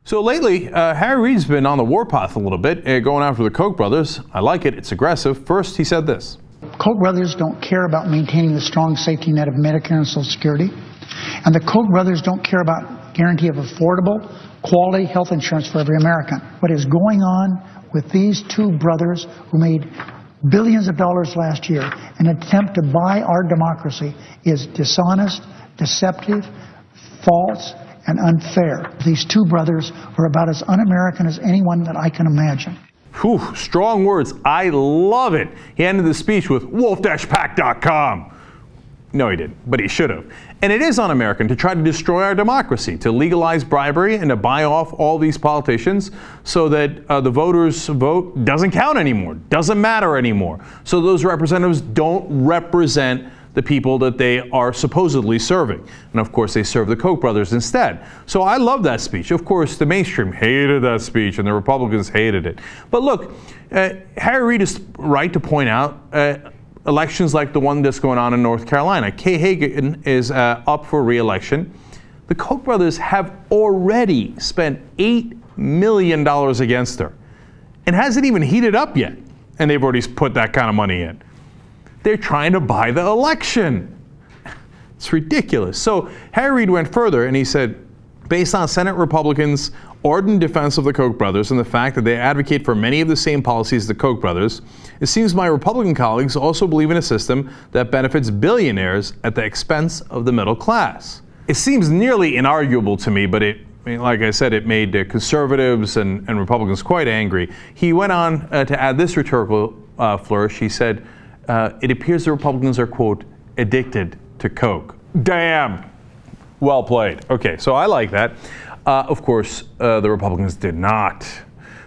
So lately, Harry Reid's been on the warpath a little bit, going after the Koch brothers. I like it. It's aggressive. First, he said this. Koch brothers don't care about maintaining the strong safety net of Medicare and Social Security. And the Koch brothers don't care about guarantee of affordable, quality health insurance for every American. What is going on with these two brothers who made billions of dollars last year, an attempt to buy our democracy, is dishonest, deceptive, false, and unfair. These two brothers are about as un-American as anyone that I can imagine. Whew, strong words. I love it. He ended the speech with wolf-pack.com. No, he didn't, but he should have. And it is un-American to try to destroy our democracy, to legalize bribery and to buy off all these politicians so that the voters' vote doesn't count anymore, doesn't matter anymore. So those representatives don't represent the people that they are supposedly serving. And of course, they serve the Koch brothers instead. So I love that speech. Of course, the mainstream hated that speech and the Republicans hated it. But look, Harry Reid is right to point out elections like the one that's going on in North Carolina. Kay Hagan is up for re-election. The Koch brothers have already spent $8 million against her. And hasn't even heated up yet. And they've already put that kind of money in. They're trying to buy the election. It's ridiculous. So Harry Reid went further and he said, based on Senate Republicans' ardent defense of the Koch brothers and the fact that they advocate for many of the same policies as the Koch brothers, it seems my Republican colleagues also believe in a system that benefits billionaires at the expense of the middle class. It seems nearly inarguable to me, but like I said, it made conservatives and Republicans quite angry. He went on to add this rhetorical flourish. He said, it appears the Republicans are, quote, addicted to Koch. Damn. Well played. Okay, so I like that. Of course, the Republicans did not.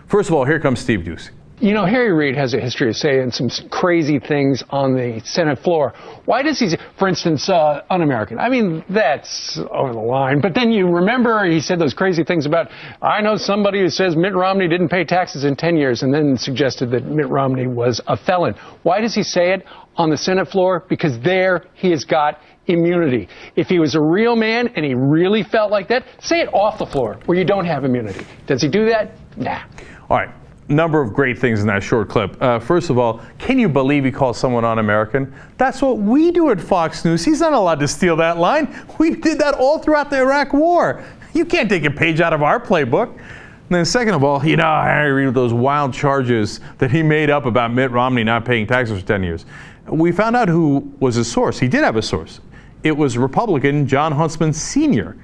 First of all, here comes Steve Doocy. You know, Harry Reid has a history of saying some crazy things on the Senate floor. Why does he, for instance, un-American? I mean, that's over the line. But then you remember he said those crazy things about, I know somebody who says Mitt Romney didn't pay taxes in 10 years and then suggested that Mitt Romney was a felon. Why does he say it on the Senate floor? Because there he has got immunity. If he was a real man and he really felt like that, say it off the floor where you don't have immunity. Does he do that? Nah. All right. Number of great things in that short clip. First of all, can you believe he calls someone un-American? That's what we do at Fox News. He's not allowed to steal that line. We did that all throughout the Iraq War. You can't take a page out of our playbook. And then second of all, you know, Harry Reid with those wild charges that he made up about Mitt Romney not paying taxes for 10 years. We found out who was his source. He did have a source. It was Republican John Huntsman Sr.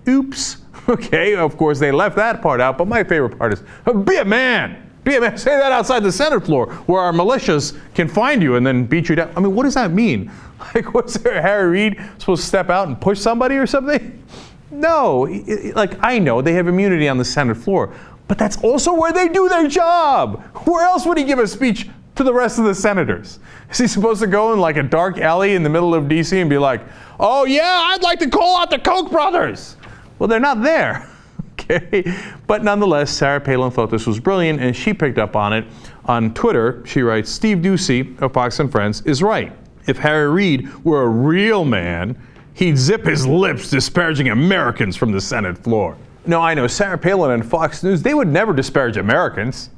Oops. Okay, of course, they left that part out, but my favorite part is, be a man. Be a man. Say that outside the Senate floor where our militias can find you and then beat you down. I mean, what does that mean? Like, was there Harry Reid supposed to step out and push somebody or something? No. Like, I know they have immunity on the Senate floor, but that's also where they do their job. Where else would he give a speech to the rest of the senators? Is he supposed to go in like a dark alley in the middle of D.C. and be like, oh yeah, I'd like to call out the Koch brothers? Well, they're not there, okay? But nonetheless, Sarah Palin thought this was brilliant, and she picked up on it. On Twitter, she writes, Steve Doocy of Fox and Friends is right. If Harry Reid were a real man, he'd zip his lips disparaging Americans from the Senate floor. No, I know, Sarah Palin and Fox News, they would never disparage Americans.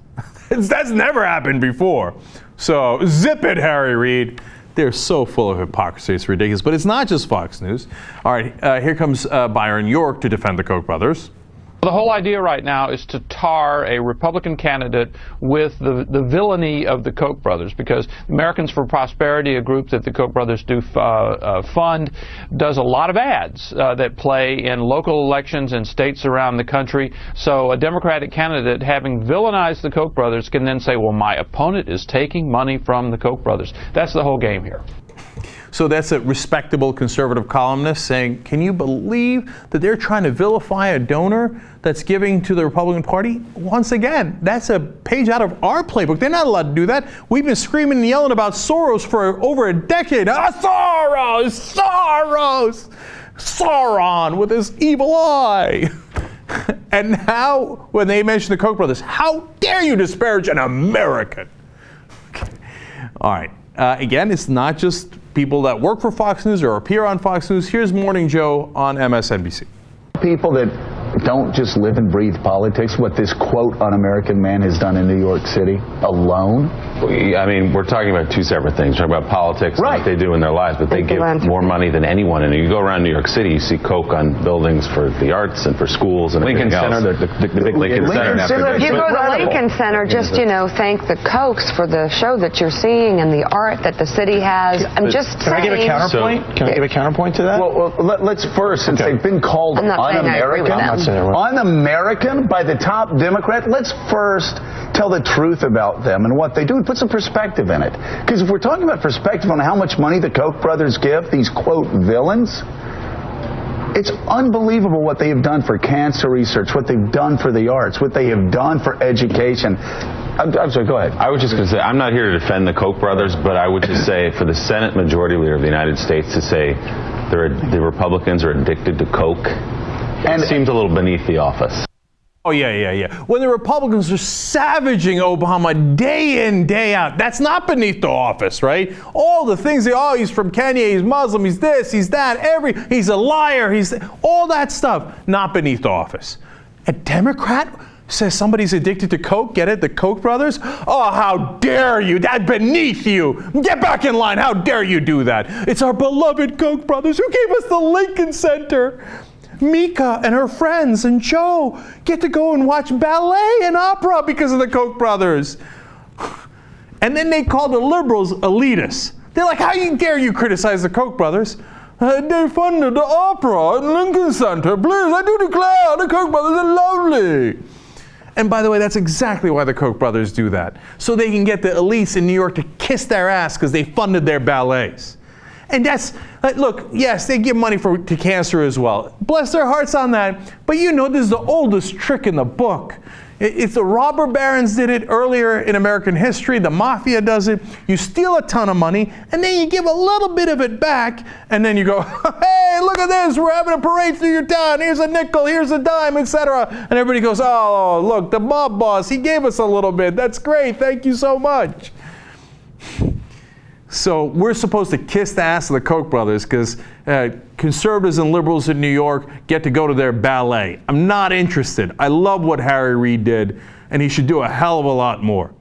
That's never happened before. So zip it, Harry Reid. They're so full of hypocrisy, it's ridiculous. But it's not just Fox News. All right, here comes Byron York to defend the Koch brothers. The whole idea right now is to tar a Republican candidate with the villainy of the Koch brothers, because Americans for Prosperity, a group that the Koch brothers do fund, does a lot of ads that play in local elections in states around the country. So a Democratic candidate, having villainized the Koch brothers, can then say, well, my opponent is taking money from the Koch brothers. That's the whole game here. So that's a respectable conservative columnist saying, can you believe that they're trying to vilify a donor that's giving to the Republican Party? Once again, that's a page out of our playbook. They're not allowed to do that. We've been screaming and yelling about Soros for over a decade. Soros! Soros! Sauron with his evil eye. And now, when they mention the Koch brothers, how dare you disparage an American? Okay. All right. Again, it's not just people that work for Fox News or appear on Fox News. Here's Morning Joe on MSNBC. People that don't just live and breathe politics, what this quote un-American man has done in New York City alone? I mean, we're talking about two separate things. We're talking about politics and what they do in their lives, but they give more money than anyone. And you go around New York City, you see Koch on buildings for the arts and for schools and Lincoln Center, the big Lincoln Center. If you go to the Lincoln Center, just, thank the Kochs for the show that you're seeing and the art that the city has. I'm just saying. Can I give a counterpoint? Can I give a counterpoint to that? Well, let's first, since they've been called un-American by the top Democrat, let's first tell the truth about them and what they do and put some perspective in it. Because if we're talking about perspective on how much money the Koch brothers give these, quote, villains, it's unbelievable what they have done for cancer research, what they've done for the arts, what they have done for education. I'm sorry, go ahead. I was just going to say, I'm not here to defend the Koch brothers, but I would just say for the Senate Majority Leader of the United States to say the Republicans are addicted to Koch, it seems a little beneath the office. Oh, yeah. When the Republicans are savaging Obama day in, day out, that's not beneath the office, right? All the things he's from Kenya, he's Muslim, he's this, he's that, he's a liar, he's all that stuff, not beneath the office. A Democrat says somebody's addicted to Koch, get it? The Koch brothers? Oh, how dare you? That's beneath you. Get back in line. How dare you do that? It's our beloved Koch brothers who gave us the Lincoln Center. Mika and her friends and Joe get to go and watch ballet and opera because of the Koch brothers. And then they call the liberals elitists. They're like, how dare you criticize the Koch brothers? They funded the opera at Lincoln Center. Please, I do declare the Koch brothers are lovely. And by the way, that's exactly why the Koch brothers do that. So they can get the elites in New York to kiss their ass because they funded their ballets. And that's, look, yes, they give money to cancer as well. Bless their hearts on that. But this is the oldest trick in the book. It's the robber barons did it earlier in American history. The mafia does it. You steal a ton of money, and then you give a little bit of it back, and then you go, hey, look at this. We're having a parade through your town. Here's a nickel. Here's a dime, etc. And everybody goes, oh, look, the mob boss, he gave us a little bit. That's great. Thank you so much. So we're supposed to kiss the ass of the Koch brothers because conservatives and liberals in New York get to go to their ballet. I'm not interested. I love what Harry Reid did, and he should do a hell of a lot more.